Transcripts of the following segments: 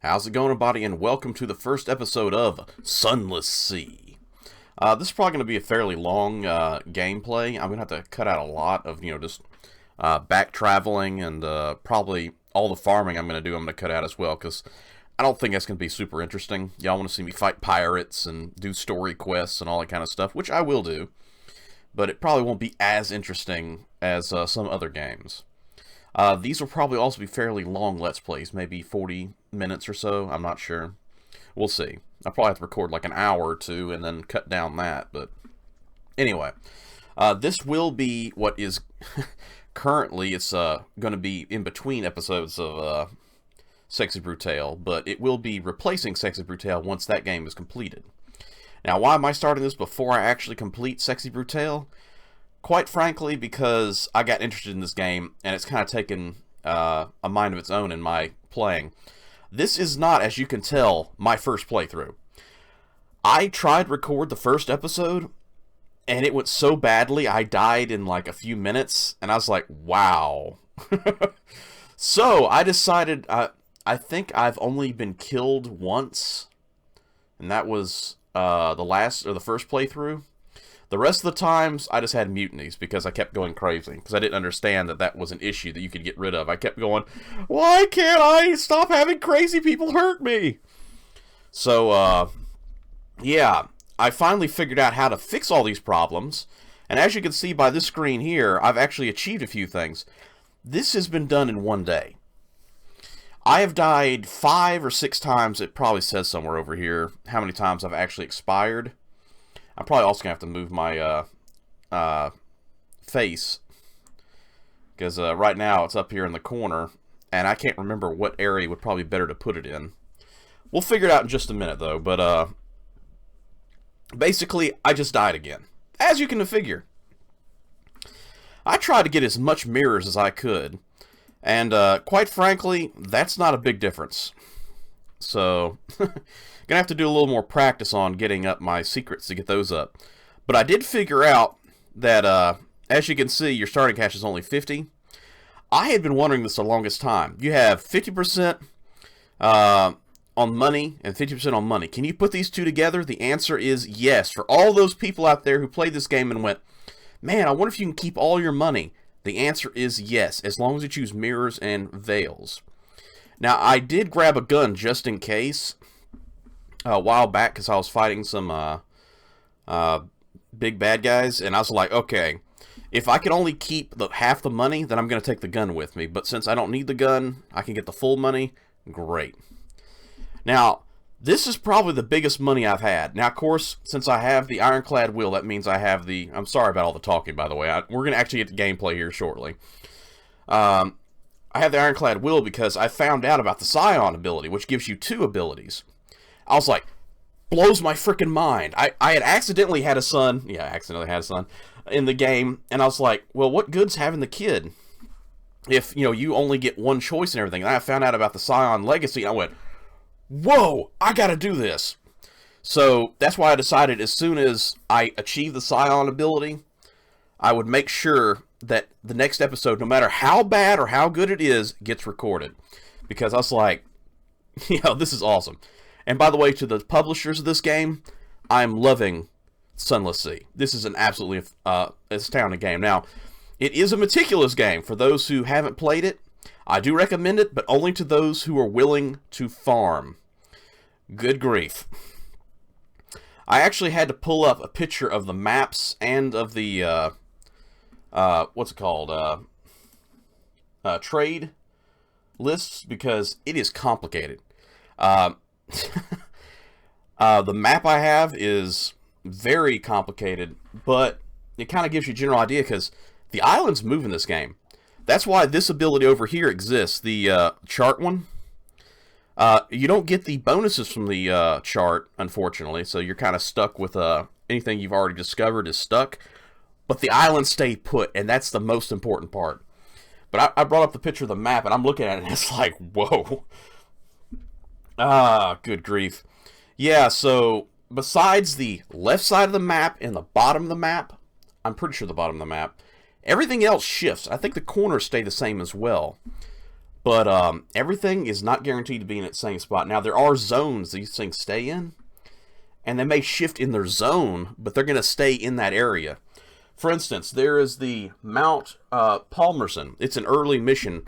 How's it going, everybody, and welcome to the first episode of Sunless Sea. This is probably going to be a fairly long gameplay. I'm going to have to cut out a lot of, just back traveling and probably all the farming I'm going to do I'm going to cut out as well, because I don't think that's going to be super interesting. Y'all want to see me fight pirates and do story quests and all that kind of stuff, which I will do, but it probably won't be as interesting as some other games. These will probably also be fairly long Let's Plays, maybe 40 minutes or so, I'm not sure. We'll see. I'll probably have to record like an hour or two and then cut down that, but anyway. This will be what is currently, it's going to be in between episodes of Sexy Brutale, but it will be replacing Sexy Brutale once that game is completed. Now, why am I starting this before I actually complete Sexy Brutale? Quite frankly, because I got interested in this game, and it's kind of taken a mind of its own in my playing. This is not, as you can tell, my first playthrough. I tried to record the first episode, and it went so badly, I died in like a few minutes, and I was like, wow. So, I decided, I think I've only been killed once, and that was the first playthrough. The rest of the times, I just had mutinies because I kept going crazy. Because I didn't understand that that was an issue that you could get rid of. I kept going, why can't I stop having crazy people hurt me? So, yeah, I finally figured out how to fix all these problems. And as you can see by this screen here, I've actually achieved a few things. This has been done in one day. I have died 5 or 6 times. It probably says somewhere over here how many times I've actually expired. I'm probably also going to have to move my face, because right now it's up here in the corner, and I can't remember what area would probably be better to put it in. We'll figure it out in just a minute, though, but basically, I just died again, as you can figure. I tried to get as much mirrors as I could, and quite frankly, that's not a big difference. So, gonna have to do a little more practice on getting up my secrets to get those up. But I did figure out that, as you can see, your starting cash is only 50. I had been wondering this the longest time. You have 50% on money and 50% on money. Can you put these two together? The answer is yes. For all those people out there who played this game and went, man, I wonder if you can keep all your money. The answer is yes, as long as you choose mirrors and veils. Now, I did grab a gun just in case a while back, because I was fighting some big bad guys, and I was like, okay, if I can only keep half the money, then I'm going to take the gun with me. But since I don't need the gun, I can get the full money. Great. Now, this is probably the biggest money I've had. Now, of course, since I have the ironclad will, that means I have the... I'm sorry about all the talking, by the way. We're going to actually get the gameplay here shortly. I have the ironclad will because I found out about the Scion ability, which gives you 2 abilities. I was like, blows my freaking mind. I had accidentally had a son, in the game, and I was like, well, what good's having the kid if, you only get one choice and everything? And I found out about the Scion legacy, and I went, whoa, I gotta do this. So, that's why I decided as soon as I achieve the Scion ability, I would make sure that the next episode, no matter how bad or how good it is, gets recorded. Because I was like, this is awesome. And by the way, to the publishers of this game, I'm loving Sunless Sea. This is an absolutely astounding game. Now, it is a meticulous game. For those who haven't played it, I do recommend it, but only to those who are willing to farm. Good grief. I actually had to pull up a picture of the maps and of the... what's it called, trade lists, because it is complicated. The map I have is very complicated, but it kind of gives you a general idea, because the islands move in this game. That's why this ability over here exists, the chart one. You don't get the bonuses from the chart, unfortunately, so you're kind of stuck with anything you've already discovered is stuck. But the islands stay put, and that's the most important part. But I brought up the picture of the map, and I'm looking at it, and it's like, whoa. Good grief. Yeah, so besides the left side of the map and the bottom of the map, I'm pretty sure the bottom of the map, everything else shifts. I think the corners stay the same as well. But everything is not guaranteed to be in its same spot. Now, there are zones these things stay in, and they may shift in their zone, but they're going to stay in that area. For instance, there is the Mount Palmerson. It's an early mission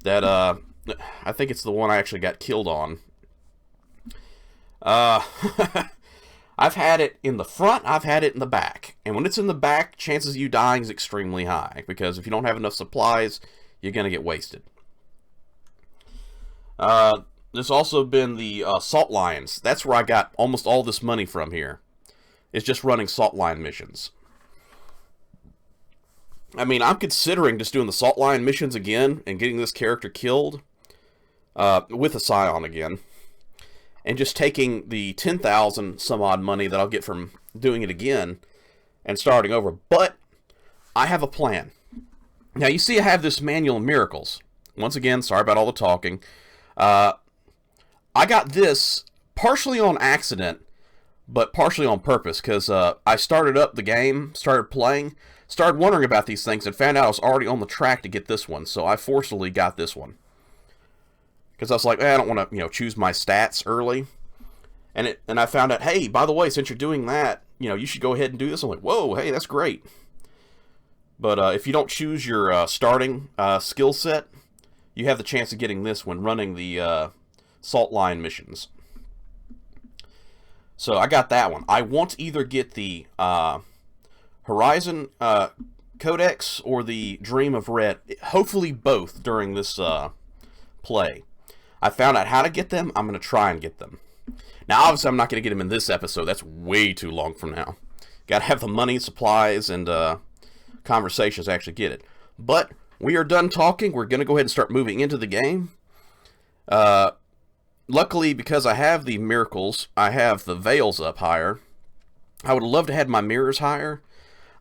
that I think it's the one I actually got killed on. I've had it in the front, I've had it in the back. And when it's in the back, chances of you dying is extremely high, because if you don't have enough supplies, you're going to get wasted. There's also been the Salt Lions. That's where I got almost all this money from here. It's just running Salt Lion missions. I mean, I'm considering just doing the Salt Lion missions again and getting this character killed with a Scion again. And just taking the 10,000 some odd money that I'll get from doing it again and starting over. But I have a plan. Now, you see I have this Manual of Miracles. Once again, sorry about all the talking. I got this partially on accident, but partially on purpose, because I started up the game, started playing, started wondering about these things, and found out I was already on the track to get this one, so I forcibly got this one. Because I was like, I don't want to, choose my stats early. And I found out, hey, by the way, since you're doing that, you should go ahead and do this. I'm like, whoa, hey, that's great. But if you don't choose your starting skill set, you have the chance of getting this when running the Salt Lion missions. So I got that one. I want to either get the Horizon Codex or the Dream of Red. Hopefully both during this play. I found out how to get them. I'm going to try and get them. Now, obviously, I'm not going to get them in this episode. That's way too long from now. Got to have the money, supplies, and conversations to actually get it. But we are done talking. We're going to go ahead and start moving into the game. Luckily, because I have the miracles, I have the veils up higher. I would love to have my mirrors higher.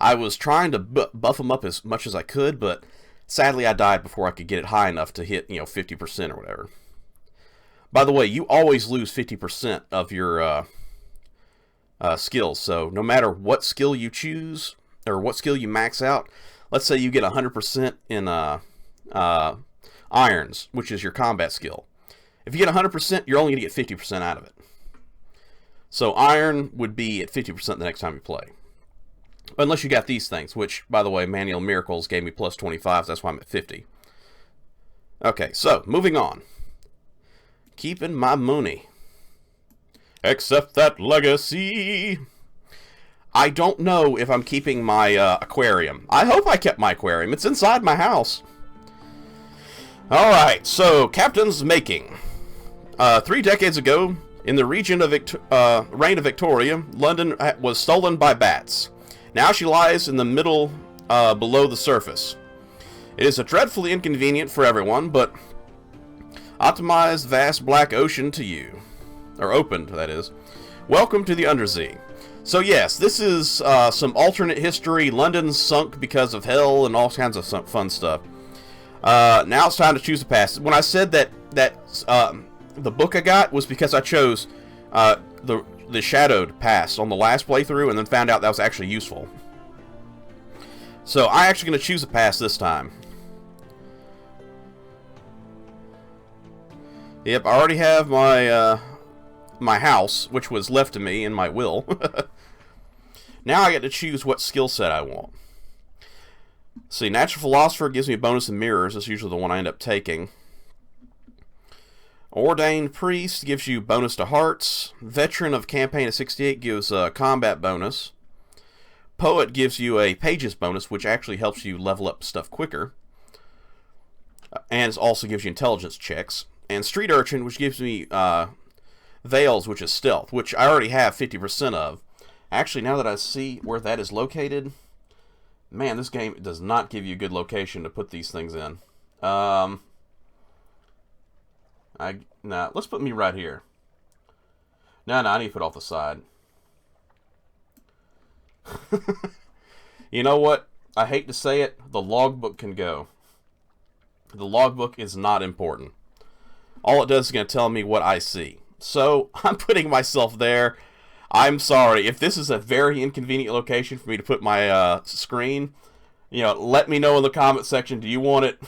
I was trying to buff them up as much as I could, but sadly I died before I could get it high enough to hit, 50% or whatever. By the way, you always lose 50% of your skills, so no matter what skill you choose, or what skill you max out, let's say you get 100% in irons, which is your combat skill. If you get 100%, you're only going to get 50% out of it. So iron would be at 50% the next time you play. Unless you got these things, which, by the way, Manual Miracles gave me plus 25, so that's why I'm at 50. Okay, so, moving on. Keeping my money. Accept that legacy. I don't know if I'm keeping my aquarium. I hope I kept my aquarium. It's inside my house. Alright, so, Captain's Making. 3 decades ago, in the region of reign of Victoria, London was stolen by bats. Now she lies in the middle, below the surface. It is dreadfully inconvenient for everyone, but optimized vast black ocean to you. Or opened, that is. Welcome to the Undersea. So yes, this is some alternate history. London's sunk because of hell and all kinds of fun stuff. Now it's time to choose a pass. When I said that the book I got was because I chose the Shadowed pass on the last playthrough and then found out that was actually useful. So I'm actually going to choose a pass this time. Yep, I already have my my house, which was left to me in my will. Now I get to choose what skill set I want. See, Natural Philosopher gives me a bonus in mirrors. That's usually the one I end up taking. Ordained Priest gives you bonus to hearts. Veteran of Campaign of 68 gives a combat bonus. Poet gives you a pages bonus, which actually helps you level up stuff quicker. And it also gives you intelligence checks. And Street Urchin, which gives me Veils, which is stealth, which I already have 50% of. Actually, now that I see where that is located, man, this game does not give you a good location to put these things in. Nah, let's put me right here. No, I need to put off the side. You know what? I hate to say it, the logbook can go. The logbook is not important. All it does is going to tell me what I see. So, I'm putting myself there. I'm sorry. If this is a very inconvenient location for me to put my screen, let me know in the comment section. Do you want it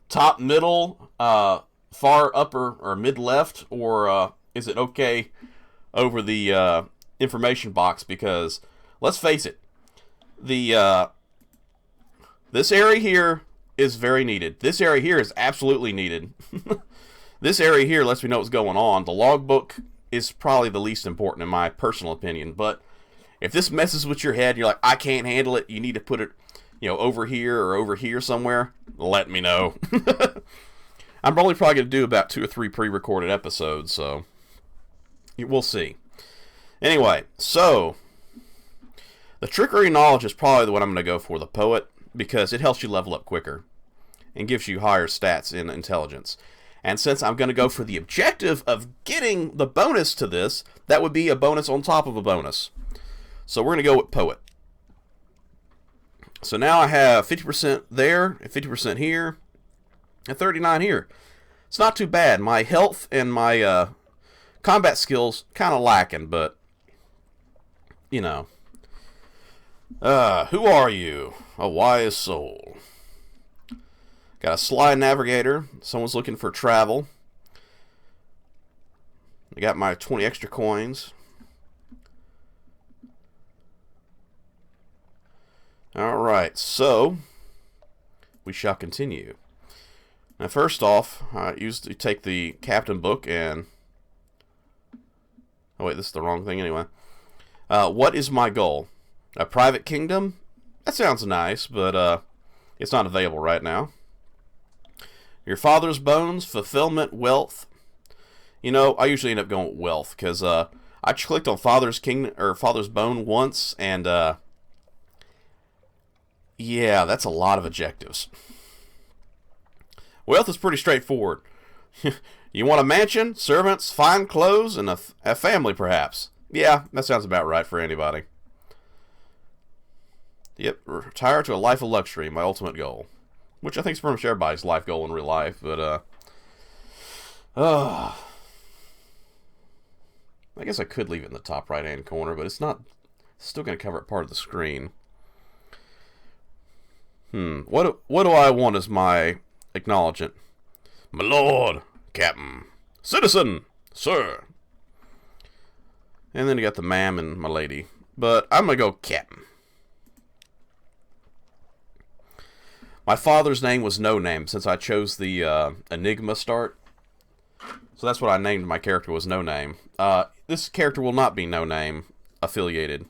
top, middle, far upper, or mid left, or is it okay over the information box? Because let's face it, the this area here is very needed. This area here is absolutely needed. This area here lets me know what's going on. The logbook is probably the least important in my personal opinion, but if this messes with your head, you're like, I can't handle it, you need to put it, over here or over here somewhere, let me know. I'm probably going to do about 2 or 3 pre-recorded episodes, so we'll see. Anyway, so the trickery knowledge is probably the one I'm going to go for, the poet, because it helps you level up quicker and gives you higher stats in intelligence. And since I'm going to go for the objective of getting the bonus to this, that would be a bonus on top of a bonus. So we're going to go with poet. So now I have 50% there, and 50% here, and 39 here. It's not too bad. My health and my combat skills kind of lacking, but, who are you? A wise soul. Got a sly navigator. Someone's looking for travel. I got my 20 extra coins. Alright, so we shall continue. Now, first off, I used to take the captain book and... Oh, wait, this is the wrong thing anyway. What is my goal? A private kingdom? That sounds nice, but it's not available right now. Your father's bones, fulfillment, wealth. I usually end up going with wealth, because I clicked on father's kingdom, or father's bone once, and yeah, that's a lot of objectives. Wealth is pretty straightforward. You want a mansion, servants, fine clothes, and a family, perhaps. Yeah, that sounds about right for anybody. Yep, retire to a life of luxury, my ultimate goal. Which I think is pretty much everybody's life goal in real life, but, I guess I could leave it in the top right-hand corner, but it's not, still going to cover up part of the screen. What do I want as my acknowledgement? My lord, captain, citizen, sir. And then you got the ma'am and my lady. But I'm going to go captain. My father's name was No Name, since I chose the Enigma start. So that's what I named my character, was No Name. This character will not be No Name affiliated.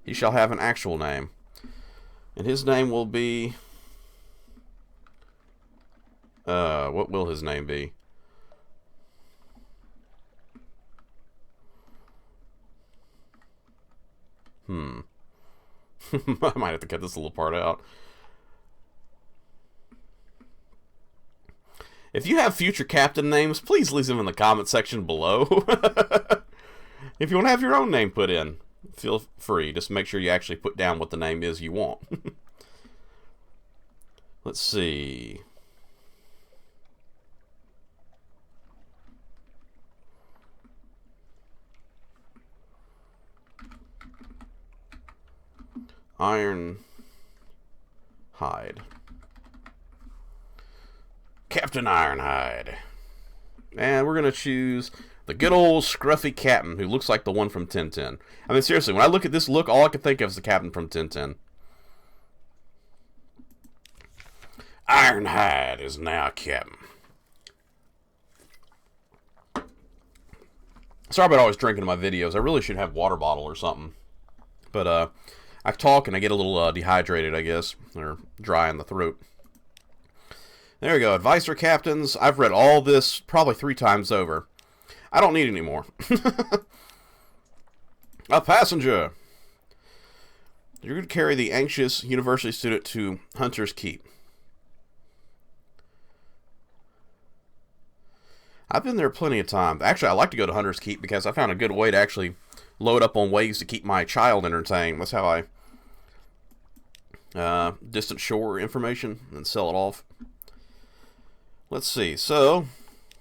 He shall have an actual name. And his name will be... what will his name be? I might have to cut this little part out. If you have future captain names, please leave them in the comment section below. If you want to have your own name put in, feel free. Just make sure you actually put down what the name is you want. Let's see. Iron Hide. Captain Ironhide. And we're going to choose the good old scruffy captain who looks like the one from Tintin. I mean, seriously, when I look at this look, all I can think of is the captain from Tintin. Ironhide is now captain. Sorry about always drinking in my videos. I really should have a water bottle or something. But, I talk and I get a little dehydrated, I guess. Or dry in the throat. There we go. Advisor captains. I've read all this probably 3 times over. I don't need any more. A passenger. You're going to carry the anxious university student to Hunter's Keep. I've been there plenty of times. Actually, I like to go to Hunter's Keep because I found a good way to actually load up on ways to keep my child entertained. That's how I distant shore information and sell it off. Let's see. So,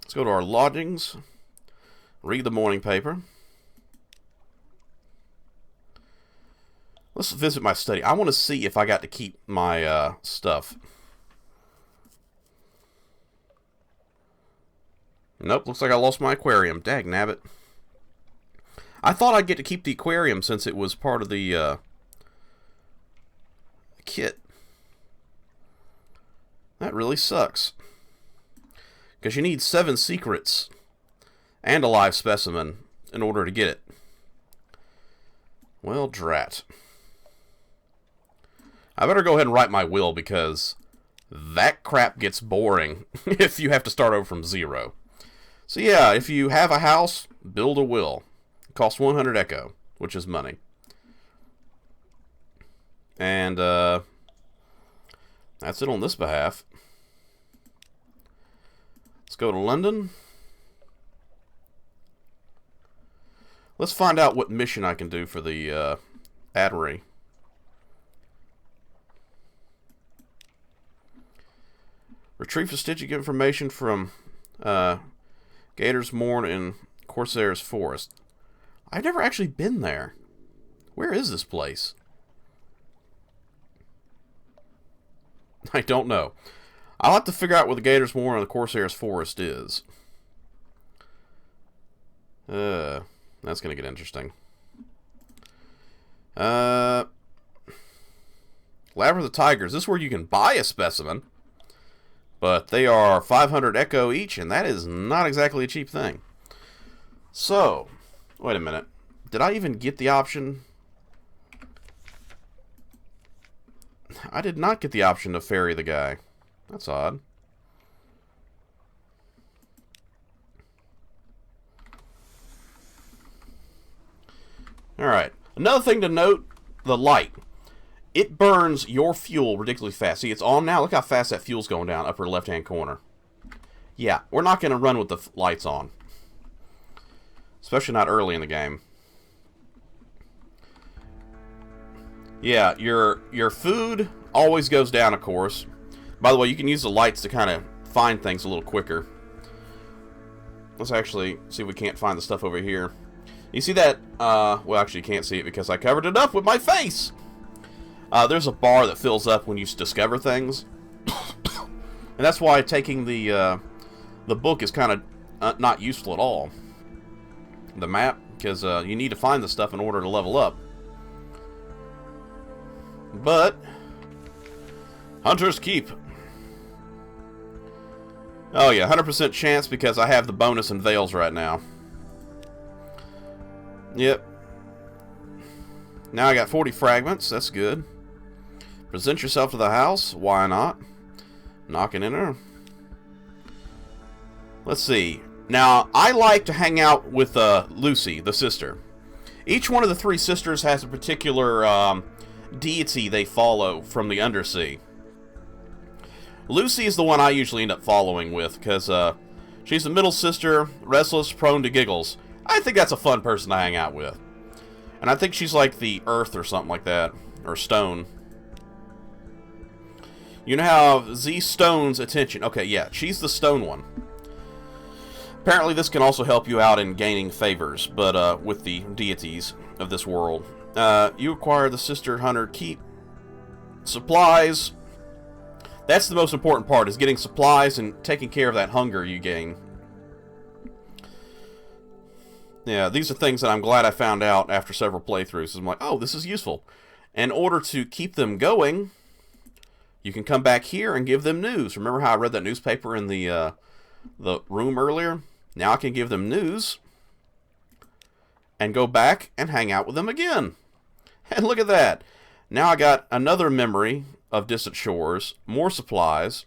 let's go to our lodgings. Read the morning paper. Let's visit my study. I want to see if I got to keep my stuff. Nope, looks like I lost my aquarium. Dag nabbit. I thought I'd get to keep the aquarium since it was part of the kit. That really sucks. Because you need 7 secrets and a live specimen in order to get it. Well, drat. I better go ahead and write my will because that crap gets boring if you have to start over from 0. So yeah, if you have a house, build a will. It costs 100 echo, which is money. And that's it on this behalf. Let's go to London. Let's find out what mission I can do for the Admiral. Retrieve prestigious information from Gator's Mourn and Corsair's Forest. I've never actually been there. Where is this place? I don't know. I'll have to figure out where the Gator's Mourn and the Corsair's Forest is. That's going to get interesting. Labyrinth of Tigers. This is where you can buy a specimen. But they are 500 echo each, and that is not exactly a cheap thing. So, wait a minute. Did I even get the option? I did not get the option to ferry the guy. That's odd. Alright. Another thing to note, the light. It burns your fuel ridiculously fast. See, it's on now. Look how fast that fuel's going down, upper left-hand corner. Yeah, we're not going to run with the lights on. Especially not early in the game. Yeah, your food always goes down, of course. By the way, you can use the lights to kind of find things a little quicker. Let's actually see if we can't find the stuff over here. You see that? Well, actually, you can't see it because I covered it up with my face. There's a bar that fills up when you discover things. And that's why taking the book is kind of not useful at all. The map, because you need to find the stuff in order to level up. But Hunter's Keep. Oh yeah, 100% chance because I have the bonus in Veils right now. Yep. Now I got 40 fragments. That's good. Present yourself to the house. Why not? Knocking in her. Let's see. Now, I like to hang out with Lucy, the sister. Each one of the 3 sisters has a particular deity they follow from the Undersea. Lucy is the one I usually end up following with, because she's the middle sister, restless, prone to giggles. I think that's a fun person to hang out with. And I think she's like the earth or something like that, or stone. You know how Z stone's attention. Okay, yeah, she's the stone one. Apparently this can also help you out in gaining favors, but with the deities of this world. You acquire the Sister Hunter Keep. Supplies. That's the most important part, is getting supplies and taking care of that hunger you gain. Yeah, these are things that I'm glad I found out after several playthroughs. I'm like, oh, this is useful. In order to keep them going, you can come back here and give them news. Remember how I read that newspaper in the room earlier? Now I can give them news and go back and hang out with them again. And look at that. Now I got another memory of Distant Shores, more supplies.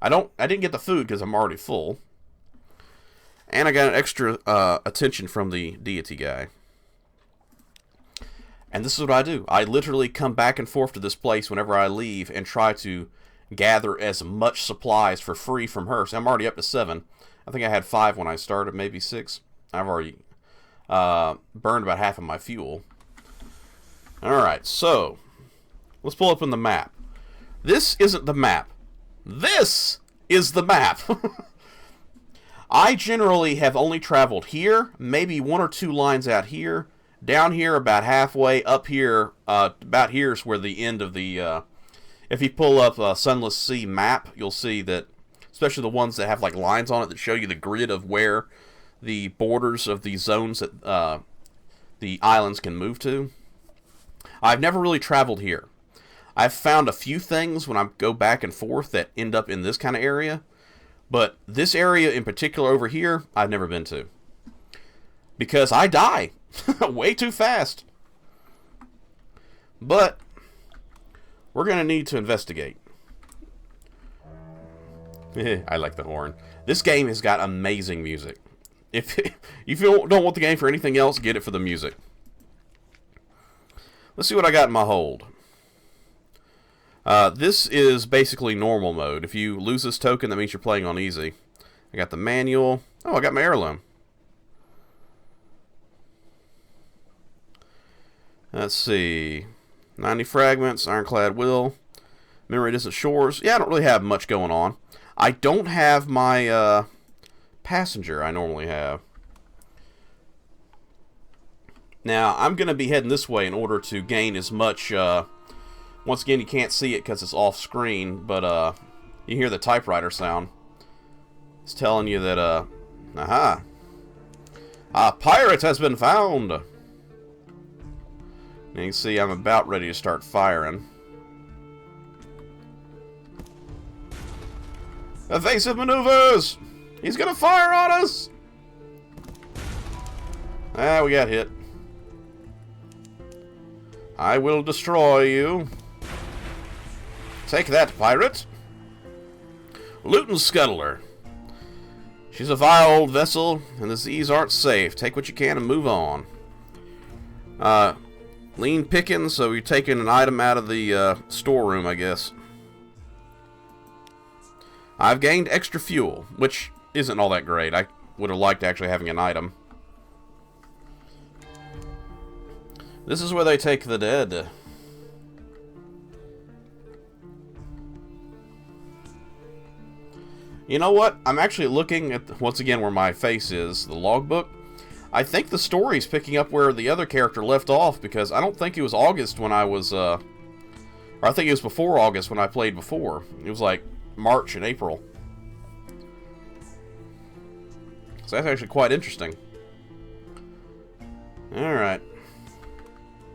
I didn't get the food because I'm already full. And I got an extra attention from the deity guy. And this is what I do. I literally come back and forth to this place whenever I leave and try to gather as much supplies for free from her. So I'm already up to 7. I think I had 5 when I started, maybe 6. I've already burned about half of my fuel. Alright, so let's pull up on the map. This isn't the map. This is the map. I generally have only traveled here, maybe 1 or 2 lines out here, down here about halfway, up here, about here's where the end of the, if you pull up a Sunless Sea map, you'll see that especially the ones that have like lines on it that show you the grid of where the borders of the zones that the islands can move to. I've never really traveled here. I've found a few things when I go back and forth that end up in this kind of area, but this area in particular over here, I've never been to. Because I die way too fast. But we're going to need to investigate. I like the horn. This game has got amazing music. If you don't want the game for anything else, get it for the music. Let's see what I got in my hold. This is basically normal mode. If you lose this token, that means you're playing on easy. I got the manual. Oh, I got my heirloom. Let's see. 90 fragments, ironclad will, memory distant shores. Yeah, I don't really have much going on. I don't have my passenger I normally have. Now, I'm going to be heading this way in order to gain as much... once again, you can't see it because it's off screen, but you hear the typewriter sound. It's telling you that, aha! A pirate has been found! And you can see I'm about ready to start firing. Evasive maneuvers! He's gonna fire on us! Ah, we got hit. I will destroy you. Take that, pirate. Luton Scuttler. She's a vile old vessel, and the seas aren't safe. Take what you can and move on. Lean picking, so you're taking an item out of the storeroom, I guess. I've gained extra fuel, which isn't all that great. I would have liked actually having an item. This is where they take the dead. You know what? I'm actually looking at, once again, where my face is, the logbook. I think the story's picking up where the other character left off, because I don't think it was August when I was, or I think it was before August when I played before. It was like March and April. So that's actually quite interesting. Alright.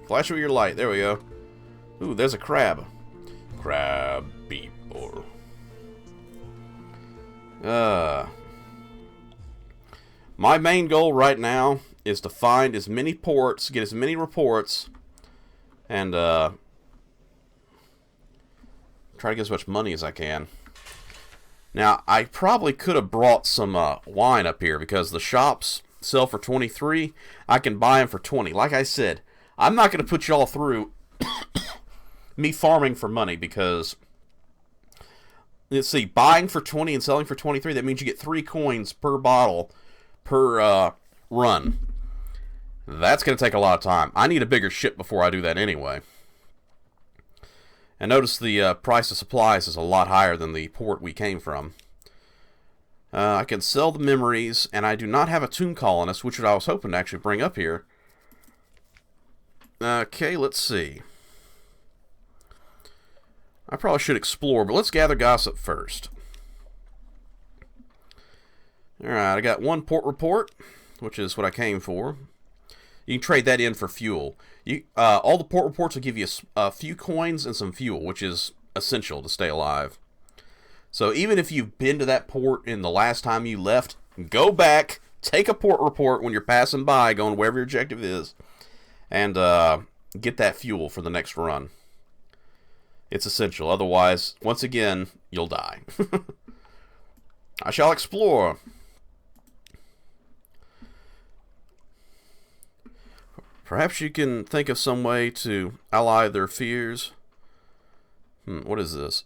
Flash with your light. There we go. Ooh, there's a crab. Crab people. My main goal right now is to find as many ports, get as many reports, and try to get as much money as I can. Now, I probably could have brought some wine up here because the shops sell for 23. I can buy them for 20. Like I said, I'm not going to put y'all through me farming for money because, let's see, buying for 20 and selling for 23, that means you get 3 coins per bottle per run. That's going to take a lot of time. I need a bigger ship before I do that anyway. And notice the price of supplies is a lot higher than the port we came from. I can sell the memories, and I do not have a tomb colonist, which I was hoping to actually bring up here. Okay, let's see. I probably should explore, but let's gather gossip first. Alright, I got 1 port report, which is what I came for. You can trade that in for fuel. All the port reports will give you a few coins and some fuel, which is essential to stay alive. So even if you've been to that port in the last time you left, go back, take a port report when you're passing by, going wherever your objective is, and get that fuel for the next run. It's essential. Otherwise, once again, you'll die. I shall explore. Perhaps you can think of some way to allay their fears. What is this?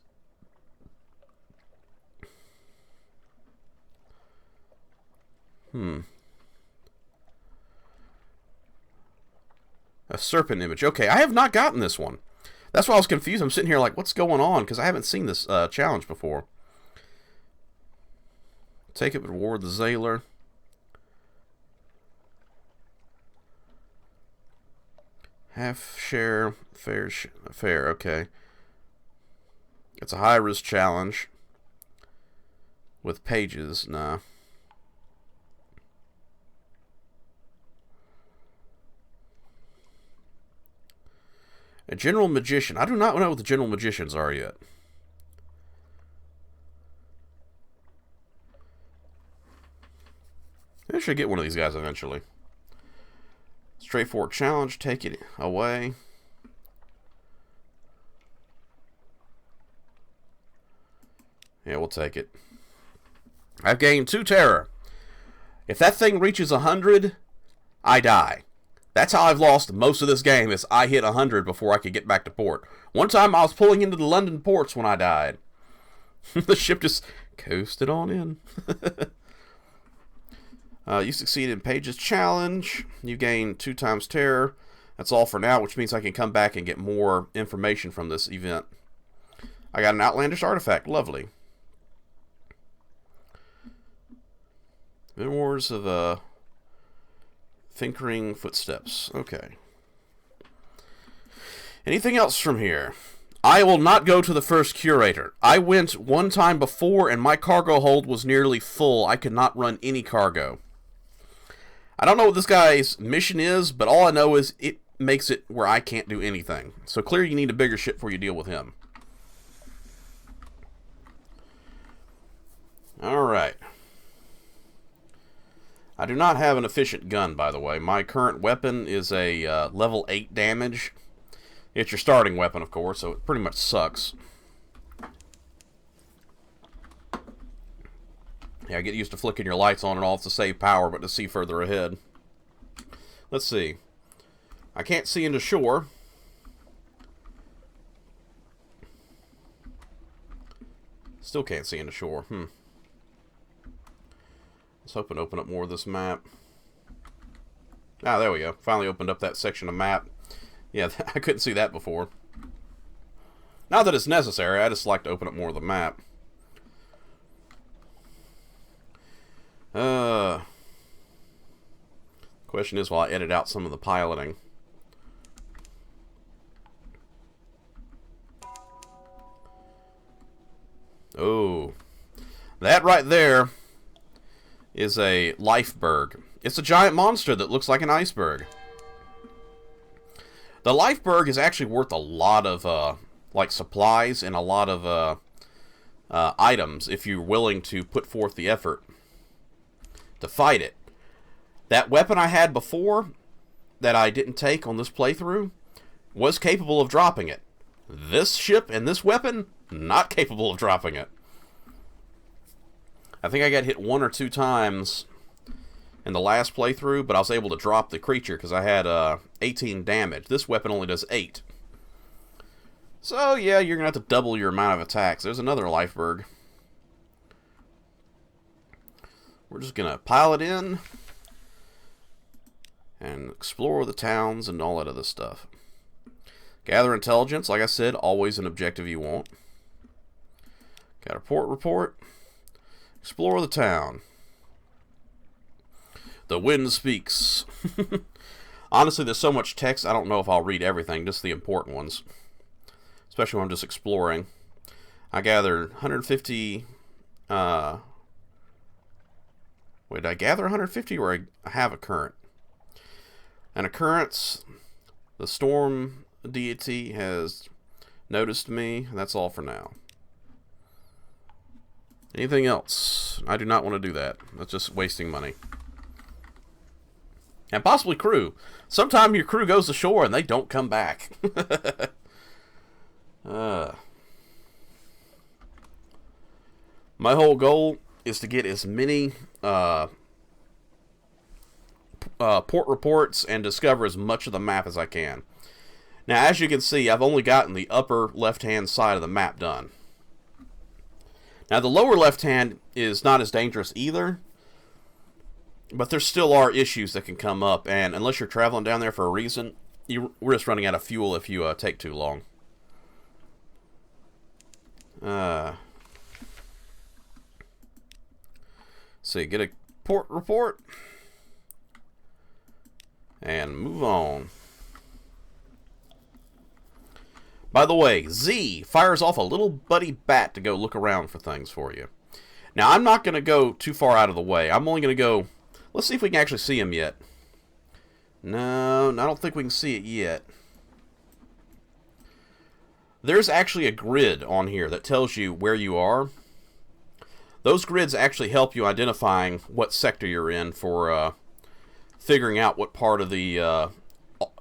A serpent image. Okay, I have not gotten this one. That's why I was confused. I'm sitting here like, what's going on? Because I haven't seen this challenge before. Take it, reward the Zailer. Half share, fair, okay. It's a high risk challenge. with pages. Nah. A general magician. I do not know what the general magicians are yet. I should get one of these guys eventually. Straightforward challenge. Take it away. Yeah, we'll take it. I've gained 2 terror. If that thing reaches 100, I die. That's how I've lost most of this game, is I hit 100 before I could get back to port. One time I was pulling into the London ports when I died. The ship just coasted on in. You succeeded in Page's challenge. You gain 2 times terror. That's all for now, which means I can come back and get more information from this event. I got an outlandish artifact. Lovely. Memoirs of Thinkering Footsteps. Okay. Anything else from here? I will not go to the first curator. I went one time before and my cargo hold was nearly full. I could not run any cargo. I don't know what this guy's mission is, but all I know is it makes it where I can't do anything. So clearly you need a bigger ship before you deal with him. Alright. I do not have an efficient gun, by the way. My current weapon is a level 8 damage. It's your starting weapon, of course, so it pretty much sucks. Yeah, get used to flicking your lights on and off to save power, but to see further ahead. Let's see. I can't see into shore. Still can't see into shore. Let's hope and open up more of this map. Ah, there we go. Finally opened up that section of map. Yeah, I couldn't see that before. Not that it's necessary, I just like to open up more of the map. Question is, will I edit out some of the piloting? Oh. That right there is a lifeberg. It's a giant monster that looks like an iceberg. The lifeberg is actually worth a lot of like supplies and a lot of items if you're willing to put forth the effort to fight it. That weapon I had before that I didn't take on this playthrough was capable of dropping it. This ship and this weapon, not capable of dropping it. I think I got hit 1 or 2 times in the last playthrough, but I was able to drop the creature because I had 18 damage. This weapon only does 8. So, yeah, you're going to have to double your amount of attacks. There's another lifeberg. We're just going to pile it in and explore the towns and all that other stuff. Gather intelligence, like I said, always an objective you want. Got a port report. Explore the town. The wind speaks. Honestly, there's so much text, I don't know if I'll read everything, just the important ones. Especially when I'm just exploring. I gathered 150... Wait, did I gather 150 or I have a current? An occurrence. The storm deity has noticed me. That's all for now. Anything else? I do not want to do that. That's just wasting money. And possibly crew. Sometime your crew goes ashore and they don't come back. My whole goal is to get as many port reports and discover as much of the map as I can. Now, as you can see, I've only gotten the upper left-hand side of the map done. Now, the lower left-hand is not as dangerous either, but there still are issues that can come up, and unless you're traveling down there for a reason, we're just running out of fuel if you take too long. See, get a port report, and move on. By the way, Z fires off a little buddy bat to go look around for things for you. Now, I'm not going to go too far out of the way. I'm only going to go... Let's see if we can actually see him yet. No, I don't think we can see it yet. There's actually a grid on here that tells you where you are. Those grids actually help you identifying what sector you're in for figuring out what part of the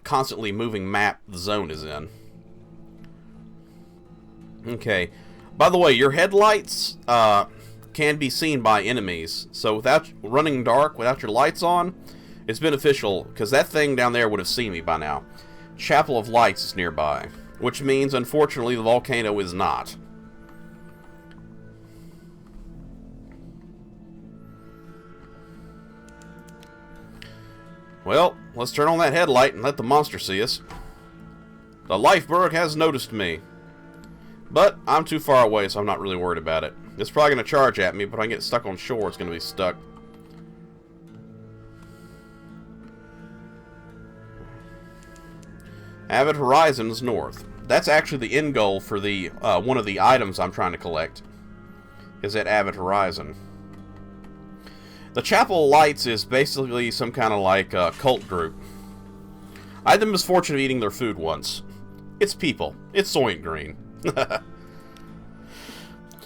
constantly moving map the zone is in. Okay. By the way, your headlights can be seen by enemies. So without running dark, without your lights on, it's beneficial because that thing down there would have seen me by now. Chapel of Lights is nearby, which means, unfortunately, the volcano is not. Well, let's turn on that headlight and let the monster see us. The Lifeberg has noticed me. But I'm too far away, so I'm not really worried about it. It's probably going to charge at me, but if I get stuck on shore, it's going to be stuck. Avid Horizons north. That's actually the end goal for the one of the items I'm trying to collect. Is at Avid Horizon. The Chapel of Lights is basically some kind of like cult group. I had the misfortune of eating their food once. It's people. It's Soylent Green.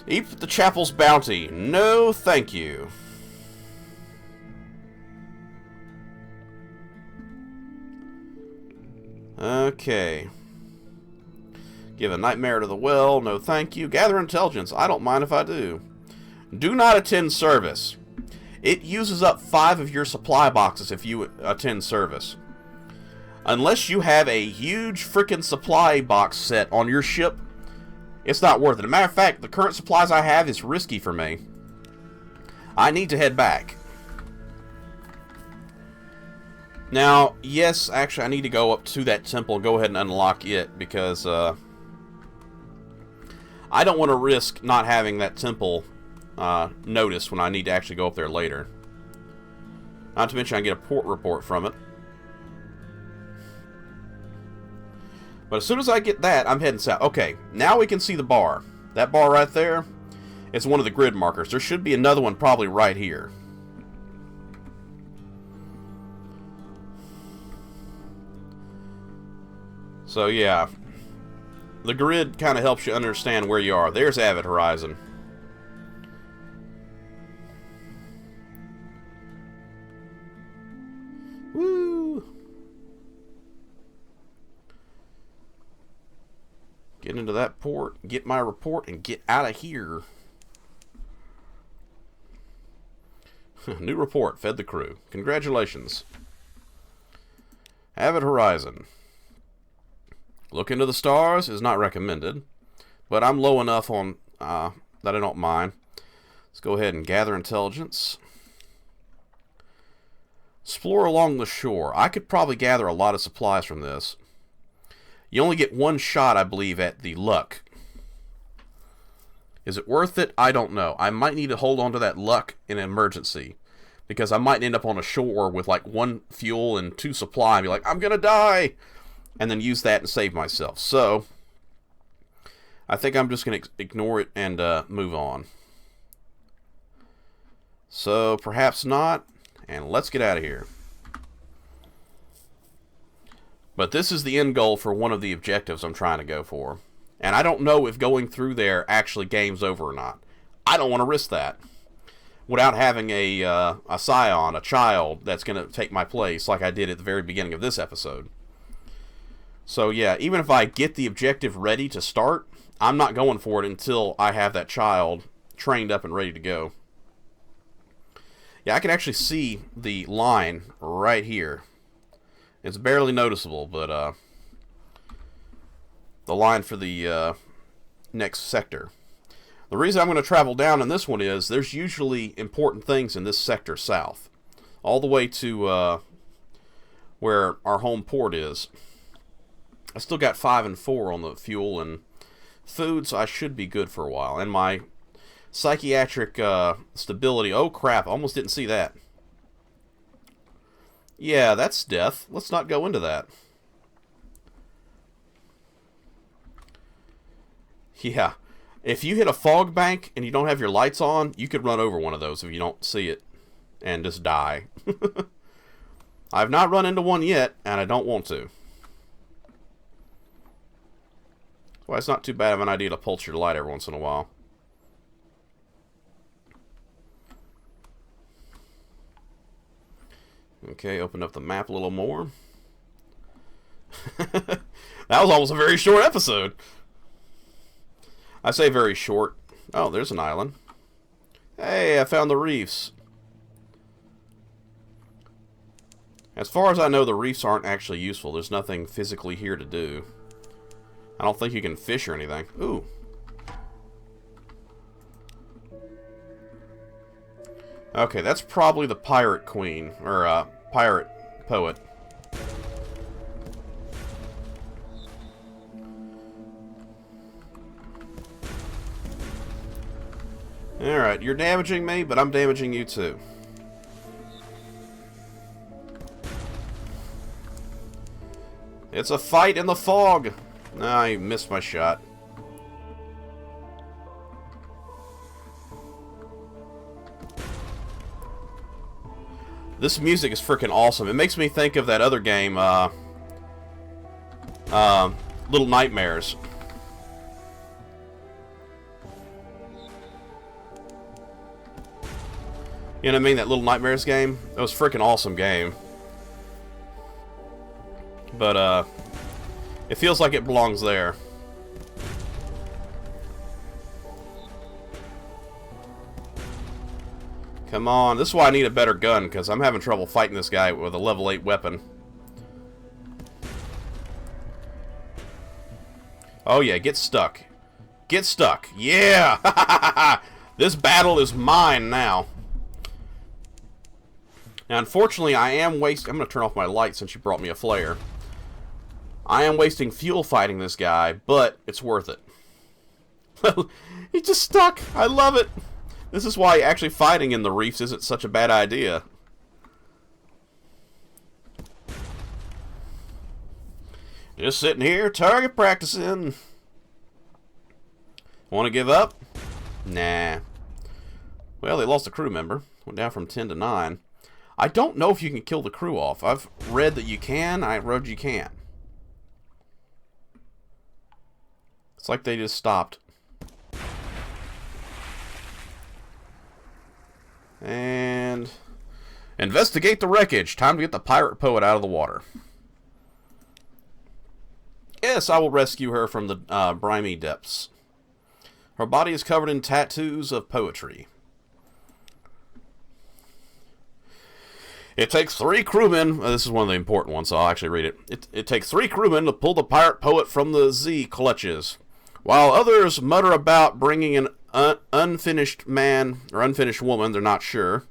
Eat the Chapel's bounty. No, thank you. Okay. Give a nightmare to the well. No, thank you. Gather intelligence. I don't mind if I do. Do not attend service. It uses up 5 of your supply boxes if you attend service. Unless you have a huge freaking supply box set on your ship, it's not worth it. As a matter of fact, the current supplies I have is risky for me. I need to head back. Now, yes, actually, I need to go up to that temple and go ahead and unlock it because I don't want to risk not having that temple notice when I need to actually go up there later. Not to mention I get a port report from it. But as soon as I get that, I'm heading south. Okay, now we can see the bar. That bar right there is one of the grid markers. There should be another one probably right here. So yeah, the grid kind of helps you understand where you are. There's Avid Horizon. Woo! Get into that port, get my report, and get out of here. New report, fed the crew. Congratulations. Avid Horizon. Look into the stars is not recommended, but I'm low enough on that I don't mind. Let's go ahead and gather intelligence. Explore along the shore. I could probably gather a lot of supplies from this. You only get one shot, I believe, at the luck. Is it worth it? I don't know. I might need to hold on to that luck in an emergency, because I might end up on a shore with like 1 fuel and 2 supply and be like, I'm gonna die! And then use that and save myself. So, I think I'm just going to ignore it and move on. So, perhaps not. And let's get out of here. But this is the end goal for one of the objectives I'm trying to go for. And I don't know if going through there actually game's over or not. I don't want to risk that. Without having a scion, a child, that's going to take my place like I did at the very beginning of this episode. So yeah, even if I get the objective ready to start, I'm not going for it until I have that child trained up and ready to go. Yeah, I can actually see the line right here. It's barely noticeable, but the line for the next sector. The reason I'm going to travel down in this one is there's usually important things in this sector south. All the way to where our home port is. I still got 5 and 4 on the fuel and food, so I should be good for a while. And my psychiatric stability, oh crap, almost didn't see that. Yeah, that's death. Let's not go into that. Yeah, If you hit a fog bank and you don't have your lights on, you could run over one of those if you don't see it and just die. I've not run into one yet, and I don't want to. That's why it's not too bad of an idea to pulse your light every once in a while. Okay, open up the map a little more. That was almost a very short episode. I say very short. Oh, there's an island. Hey, I found the reefs. As far as I know, the reefs aren't actually useful. There's nothing physically here to do. I don't think you can fish or anything. Ooh. Okay, that's probably the pirate queen, or pirate poet. Alright, you're damaging me, but I'm damaging you too. It's a fight in the fog! I missed my shot. This music is freaking awesome. It makes me think of that other game, Little Nightmares. You know what I mean? That Little Nightmares game? That was a freaking awesome game. But, it feels like it belongs there. Come on. This is why I need a better gun, because I'm having trouble fighting this guy with a level 8 weapon. Oh yeah, get stuck. Get stuck. Yeah! This battle is mine now. Now, unfortunately, I am wasting... I'm going to turn off my light since you brought me a flare. I am wasting fuel fighting this guy, but it's worth it. He's just stuck. I love it. This is why actually fighting in the reefs isn't such a bad idea. Just sitting here, target practicing. Want to give up? Nah. Well, they lost a crew member. Went down from 10 to 9. I don't know if you can kill the crew off. I've read that you can. I read you can't. It's like they just stopped. And investigate the wreckage. Time to get the pirate poet out of the water. Yes, I will rescue her from the briny depths. Her body is covered in tattoos of poetry. It takes 3 crewmen. This is one of the important ones, so I'll actually read it. It takes 3 crewmen to pull the pirate poet from the Z clutches, while others mutter about bringing an unfinished man or unfinished woman. They're not sure,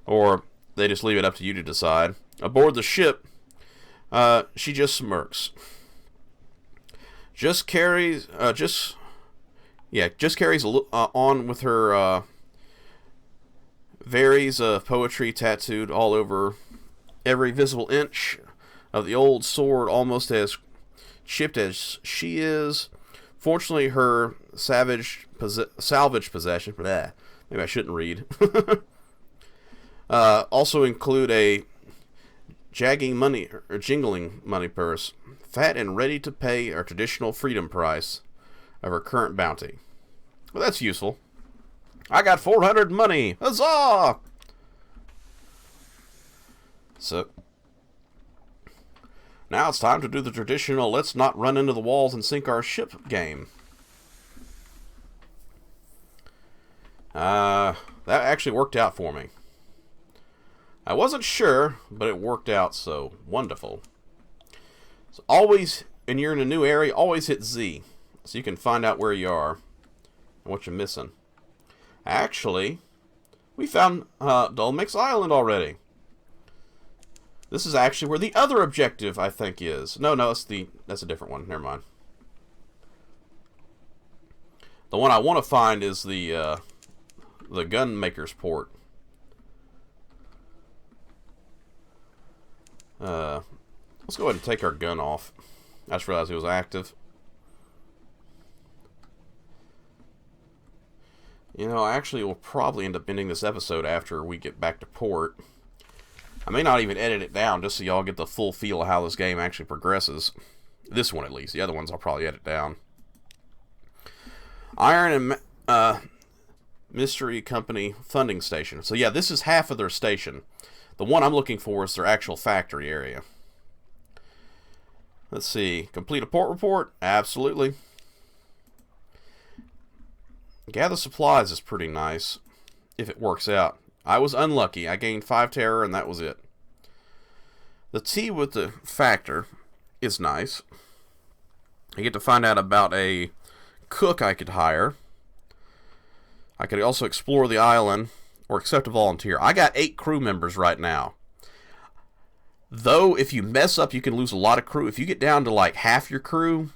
or they just leave it up to you to decide. Aboard the ship, she just smirks. Just carries on with her varies of poetry tattooed all over every visible inch of the old sword, almost as chipped as she is. Fortunately, her salvage possession, maybe I shouldn't read, also include a jingling money purse, fat and ready to pay our traditional freedom price of her current bounty. Well, that's useful. I got 400 money! Huzzah! So, now it's time to do the traditional let's not run into the walls and sink our ship game. That actually worked out for me. I wasn't sure, but it worked out, so wonderful. So always, when you're in a new area, always hit Z, so you can find out where you are and what you're missing. Actually, we found Dolmex Island already. This is actually where the other objective, I think, is. No, that's a different one. Never mind. The one I want to find is the gunmaker's port. Let's go ahead and take our gun off. I just realized it was active. You know, I actually will probably end up ending this episode after we get back to port. I may not even edit it down just so y'all get the full feel of how this game actually progresses. This one, at least. The other ones I'll probably edit down. Iron and Mystery Company funding station. So yeah, this is half of their station. The one I'm looking for is their actual factory area. Let's see. Complete a port report? Absolutely. Gather supplies is pretty nice, if it works out. I was unlucky. I gained 5 terror, and that was it. The tea with the factor is nice. I get to find out about a cook I could hire. I could also explore the island, or accept a volunteer. I got 8 crew members right now. Though, if you mess up, you can lose a lot of crew. If you get down to like half your crew,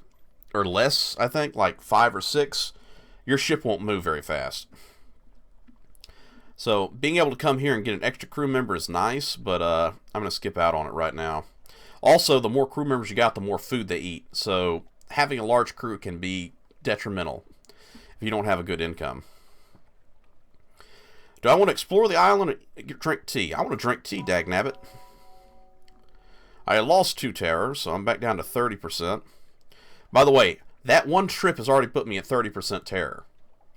or less, I think, like 5 or 6, your ship won't move very fast. So, being able to come here and get an extra crew member is nice, but I'm going to skip out on it right now. Also, the more crew members you got, the more food they eat. So, having a large crew can be detrimental if you don't have a good income. Do I want to explore the island or drink tea? I want to drink tea, dagnabbit. I lost 2 terror, so I'm back down to 30%. By the way, that one trip has already put me at 30% terror.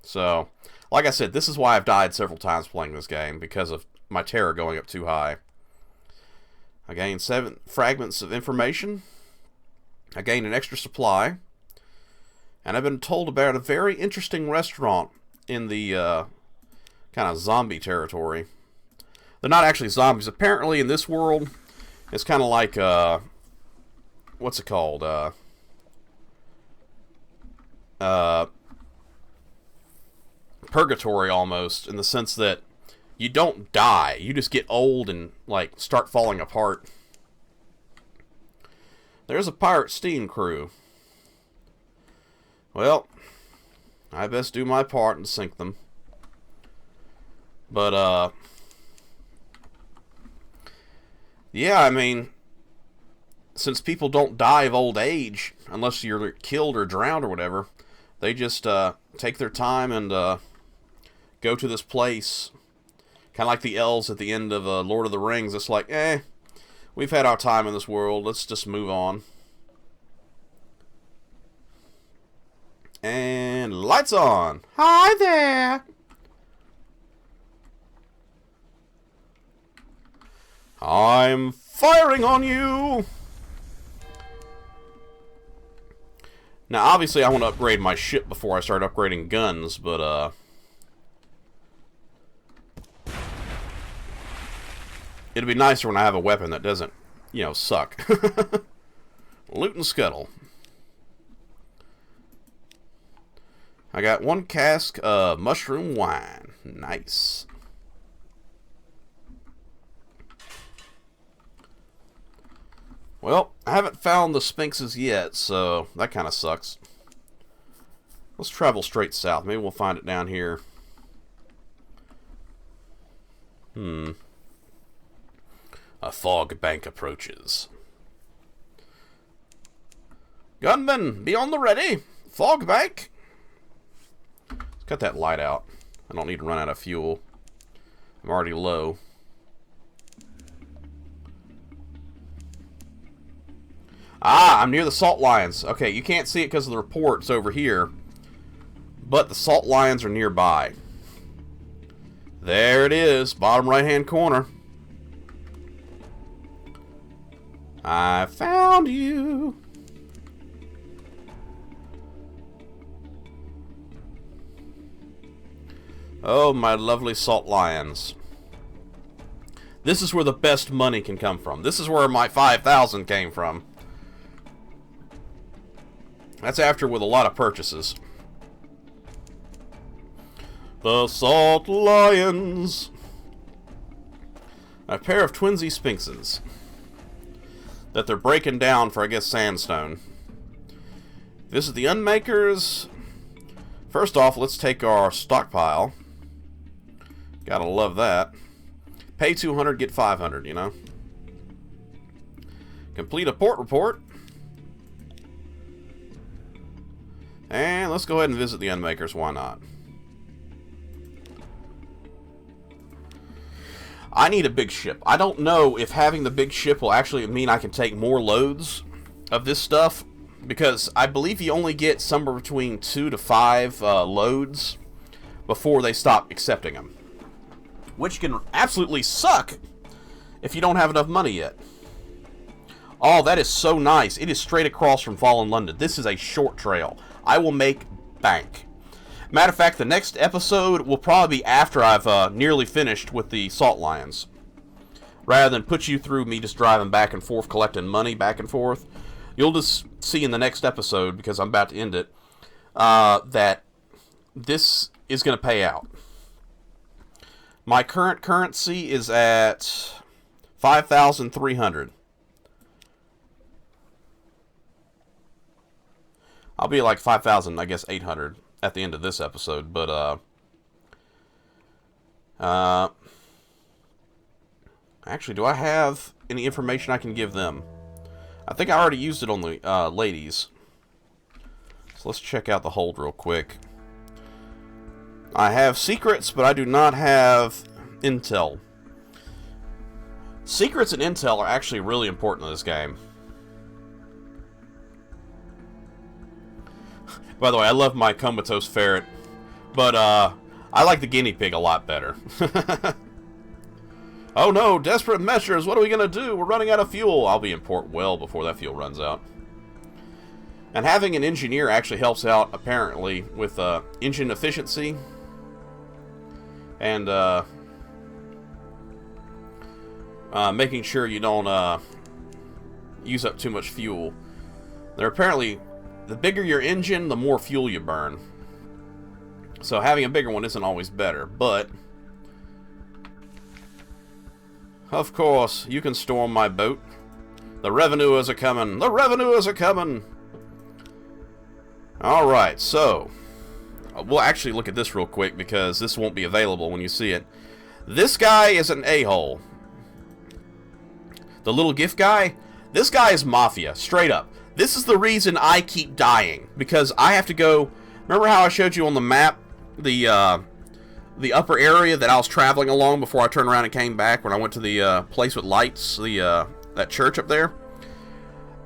So, like I said, this is why I've died several times playing this game, because of my terror going up too high. I gained 7 fragments of information. I gained an extra supply. And I've been told about a very interesting restaurant in the kind of zombie territory. They're not actually zombies. Apparently, in this world, it's kind of like, what's it called? Purgatory, almost, in the sense that you don't die. You just get old and, like, start falling apart. There's a pirate steam crew. Well, I best do my part and sink them. But, yeah, I mean, since people don't die of old age, unless you're killed or drowned or whatever, they just take their time and go to this place. Kind of like the elves at the end of Lord of the Rings. It's like, we've had our time in this world. Let's just move on. And lights on. Hi there. I'm firing on you. Now, obviously, I want to upgrade my ship before I start upgrading guns, but, it'd be nicer when I have a weapon that doesn't, you know, suck. Loot and scuttle. I got 1 cask of mushroom wine. Nice. Well, I haven't found the Sphinxes yet, so that kind of sucks. Let's travel straight south. Maybe we'll find it down here. A fog bank approaches. Gunmen, be on the ready. Fog bank. Let's cut that light out. I don't need to run out of fuel. I'm already low. Ah, I'm near the salt lions. Okay, you can't see it because of the reports over here. But the salt lions are nearby. There it is, bottom right-hand corner. I found you. Oh, my lovely salt lions. This is where the best money can come from. This is where my 5,000 came from. That's after with a lot of purchases. The salt lions. A pair of twinsy sphinxes that they're breaking down for, I guess, sandstone. This is the unmakers. First off, let's take our stockpile. Gotta love that. Pay 200, get 500, you know. Complete a port report. And let's go ahead and visit the unmakers, why not? I need a big ship. I don't know if having the big ship will actually mean I can take more loads of this stuff, because I believe you only get somewhere between 2 to 5 loads before they stop accepting them, which can absolutely suck if you don't have enough money yet. Oh, that is so nice. It is straight across from Fallen London. This is a short trail. I will make bank. Matter of fact, the next episode will probably be after I've nearly finished with the Salt Lions. Rather than put you through me just driving back and forth, collecting money back and forth, you'll just see in the next episode, because I'm about to end it, that this is going to pay out. My current currency is at 5,300. I'll be like 5,000, I guess 800 at the end of this episode, but actually, do I have any information I can give them? I think I already used it on the ladies. So let's check out the hold real quick. I have secrets, but I do not have intel. Secrets and intel are actually really important in this game. By the way, I love my comatose ferret, but I like the guinea pig a lot better. Oh no, desperate measures, what are we going to do? We're running out of fuel. I'll be in port well before that fuel runs out. And having an engineer actually helps out, apparently, with engine efficiency. And making sure you don't use up too much fuel. They're apparently... The bigger your engine, the more fuel you burn. So having a bigger one isn't always better, but... Of course, you can storm my boat. The revenuers are coming! The revenuers are coming! Alright, so... We'll actually look at this real quick, because this won't be available when you see it. This guy is an a-hole. The little gift guy? This guy is mafia, straight up. This is the reason I keep dying, because I have to go... Remember how I showed you on the map the upper area that I was traveling along before I turned around and came back when I went to the place with lights, that church up there?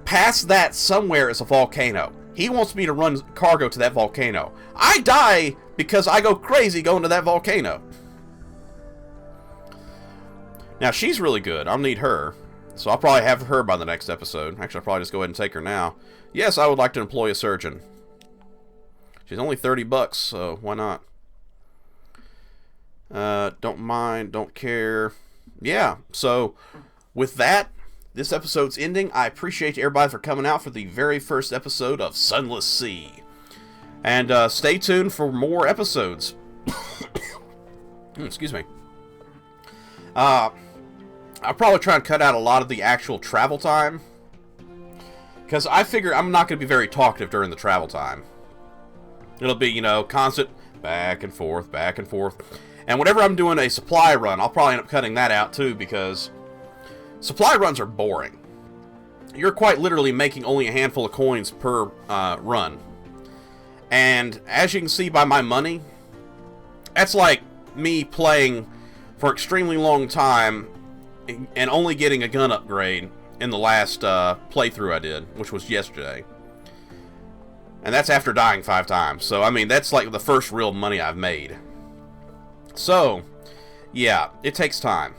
Past that somewhere is a volcano. He wants me to run cargo to that volcano. I die because I go crazy going to that volcano. Now, she's really good. I'll need her. So I'll probably have her by the next episode. Actually, I'll probably just go ahead and take her now. Yes, I would like to employ a surgeon. She's only 30 bucks, so why not? Don't mind, don't care. Yeah, so with that, this episode's ending. I appreciate everybody for coming out for the very first episode of Sunless Sea. And stay tuned for more episodes. Excuse me. I'll probably try and cut out a lot of the actual travel time, because I figure I'm not going to be very talkative during the travel time. It'll be, you know, constant back and forth, back and forth. And whenever I'm doing a supply run, I'll probably end up cutting that out too, because supply runs are boring. You're quite literally making only a handful of coins per run. And as you can see by my money, that's like me playing for an extremely long time and only getting a gun upgrade in the last playthrough I did, which was yesterday. And that's after dying 5 times. So, I mean, that's like the first real money I've made. So, yeah, it takes time.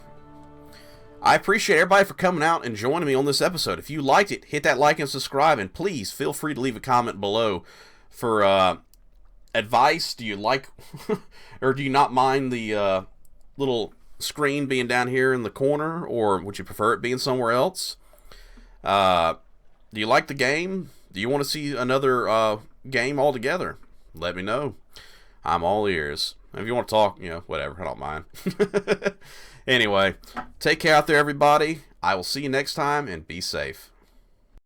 I appreciate everybody for coming out and joining me on this episode. If you liked it, hit that like and subscribe, and please feel free to leave a comment below for advice. Do you like, or do you not mind the little screen being down here in the corner, or would you prefer it being somewhere else? Do you like the game? Do you want to see another game altogether? Let me know. I'm all ears. If you want to talk, you know, whatever, I don't mind. Anyway, take care out there, everybody. I will see you next time, and be safe.